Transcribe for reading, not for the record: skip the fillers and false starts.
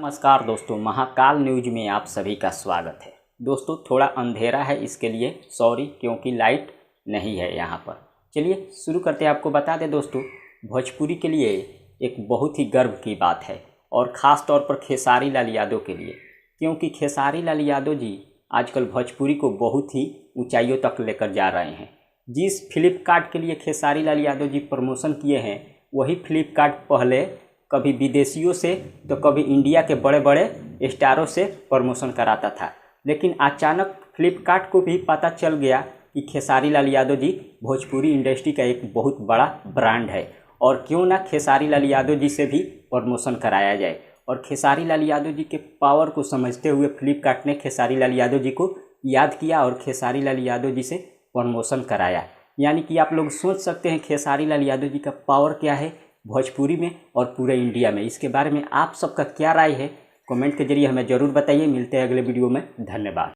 नमस्कार दोस्तों, महाकाल न्यूज में आप सभी का स्वागत है। दोस्तों थोड़ा अंधेरा है, इसके लिए सॉरी, क्योंकि लाइट नहीं है यहाँ पर। चलिए शुरू करते हैं। आपको बता दें दोस्तों, भोजपुरी के लिए एक बहुत ही गर्व की बात है और ख़ास तौर पर खेसारी लाल यादव के लिए, क्योंकि खेसारी लाल यादव जी आजकल भोजपुरी को बहुत ही ऊंचाइयों तक लेकर जा रहे हैं। जिस फ्लिपकार्ट के लिए खेसारी लाल यादव जी प्रमोशन किए हैं, वही फ्लिपकार्ट पहले कभी विदेशियों से तो कभी इंडिया के बड़े बड़े स्टारों से प्रमोशन कराता था, लेकिन अचानक फ्लिपकार्ट को भी पता चल गया कि खेसारी लाल यादव जी भोजपुरी इंडस्ट्री का एक बहुत बड़ा ब्रांड है और क्यों ना खेसारी लाल यादव जी से भी प्रमोशन कराया जाए। और खेसारी लाल यादव जी के पावर को समझते हुए फ्लिपकार्ट ने खेसारी लाल यादव जी को याद किया और खेसारी लाल यादव जी से प्रमोशन कराया। यानी कि आप लोग सोच सकते हैं खेसारी लाल यादव जी का पावर क्या है भोजपुरी में और पूरे इंडिया में। इसके बारे में आप सबका क्या राय है, कमेंट के जरिए हमें ज़रूर बताइए। मिलते हैं अगले वीडियो में। धन्यवाद।